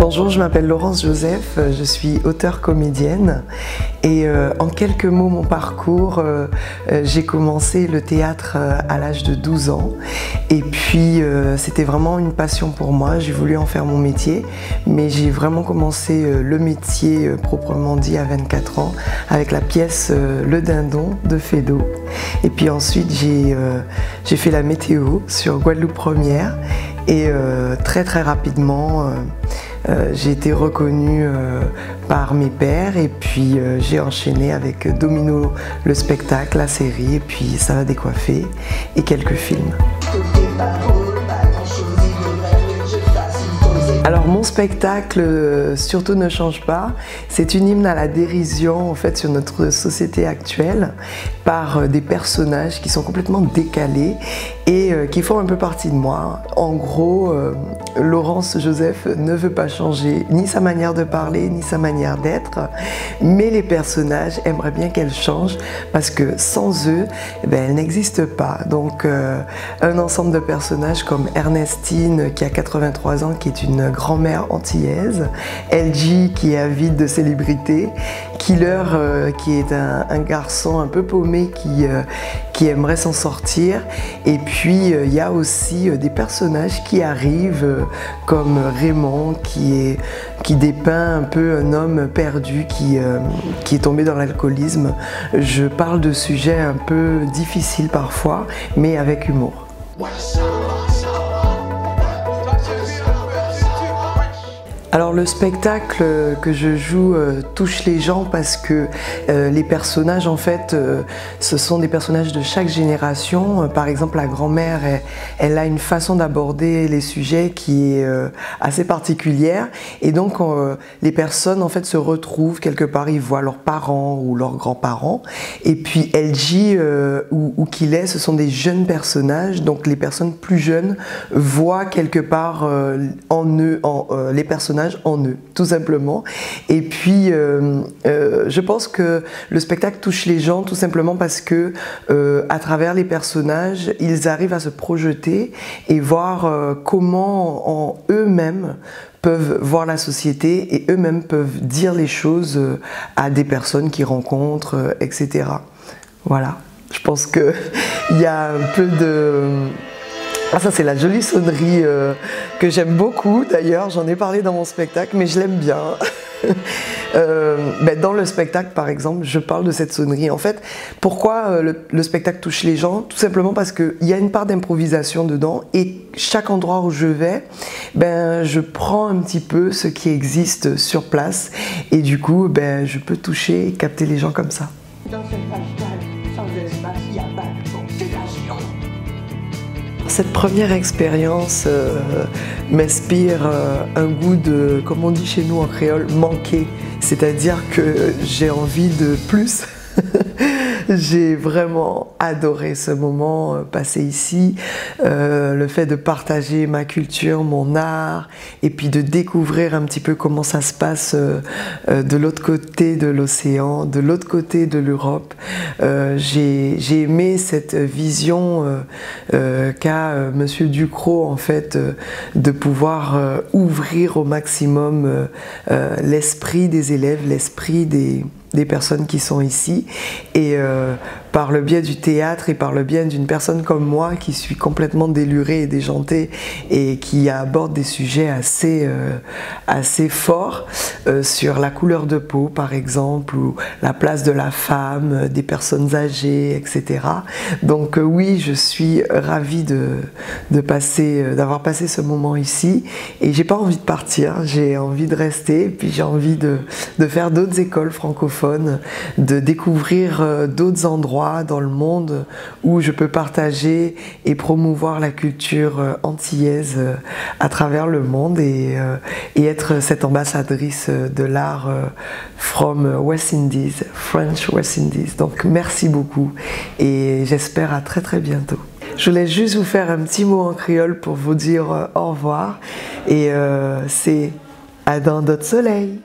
Bonjour, je m'appelle Laurence Joseph, je suis auteure-comédienne et en quelques mots mon parcours, j'ai commencé le théâtre à l'âge de 12 ans et puis c'était vraiment une passion pour moi, j'ai voulu en faire mon métier, mais j'ai vraiment commencé le métier proprement dit à 24 ans avec la pièce Le Dindon de Feydeau. Et puis ensuite j'ai fait la météo sur Guadeloupe Première et très rapidement j'ai été reconnue par mes pairs et puis j'ai enchaîné avec Domino le spectacle, la série et puis Ça va décoiffer et quelques films. Alors mon spectacle Surtout ne change pas, c'est une hymne à la dérision en fait sur notre société actuelle par des personnages qui sont complètement décalés et qui font un peu partie de moi. En gros, Laurence Joseph ne veut pas changer ni sa manière de parler ni sa manière d'être, mais les personnages aimeraient bien qu'elle change parce que sans eux, elle n'existe pas. Donc un ensemble de personnages comme Ernestine qui a 83 ans, qui est une grand-mère antillaise, LG qui est avide de célébrité, Killer qui est un garçon un peu paumé qui aimerait s'en sortir, et puis il y a aussi des personnages qui arrivent comme Raymond qui dépeint un peu un homme perdu qui est tombé dans l'alcoolisme. Je parle de sujets un peu difficiles parfois, mais avec humour. Alors le spectacle que je joue touche les gens parce que les personnages en fait ce sont des personnages de chaque génération. Par exemple la grand-mère elle a une façon d'aborder les sujets qui est assez particulière et donc les personnes en fait se retrouvent quelque part, ils voient leurs parents ou leurs grands-parents et puis LG ou qu'il est, ce sont des jeunes personnages, donc les personnes plus jeunes voient quelque part en eux, les personnages en eux, tout simplement. Et puis, je pense que le spectacle touche les gens tout simplement parce que, à travers les personnages, ils arrivent à se projeter et voir comment en eux-mêmes peuvent voir la société et eux-mêmes peuvent dire les choses à des personnes qu'ils rencontrent, etc. Voilà, je pense qu'il y a un peu de... Ah, ça c'est la jolie sonnerie que j'aime beaucoup d'ailleurs, j'en ai parlé dans mon spectacle mais je l'aime bien. Dans le spectacle par exemple, je parle de cette sonnerie. En fait, pourquoi le spectacle touche les gens? Tout simplement parce qu'il y a une part d'improvisation dedans et chaque endroit où je vais, je prends un petit peu ce qui existe sur place et du coup, je peux toucher et capter les gens comme ça. Dans cette page sans espace, il y a pas de constellation. Cette première expérience m'inspire un goût de, comme on dit chez nous en créole, manquer. C'est-à-dire que j'ai envie de plus. J'ai vraiment adoré ce moment passé ici, le fait de partager ma culture, mon art, et puis de découvrir un petit peu comment ça se passe de l'autre côté de l'océan, de l'autre côté de l'Europe. J'ai aimé cette vision qu'a Monsieur Ducrot en fait, de pouvoir ouvrir au maximum l'esprit des élèves, l'esprit des personnes qui sont ici et par le biais du théâtre et par le biais d'une personne comme moi qui suis complètement délurée et déjantée et qui aborde des sujets assez forts sur la couleur de peau par exemple ou la place de la femme, des personnes âgées, etc. Donc oui, je suis ravie d'avoir passé ce moment ici et j'ai pas envie de partir, j'ai envie de rester et puis j'ai envie de faire d'autres écoles francophones, de découvrir d'autres endroits dans le monde où je peux partager et promouvoir la culture antillaise à travers le monde et être cette ambassadrice de l'art from West Indies, French West Indies. Donc merci beaucoup et j'espère à très bientôt. Je voulais juste vous faire un petit mot en créole pour vous dire au revoir et c'est à dans d'autres soleils.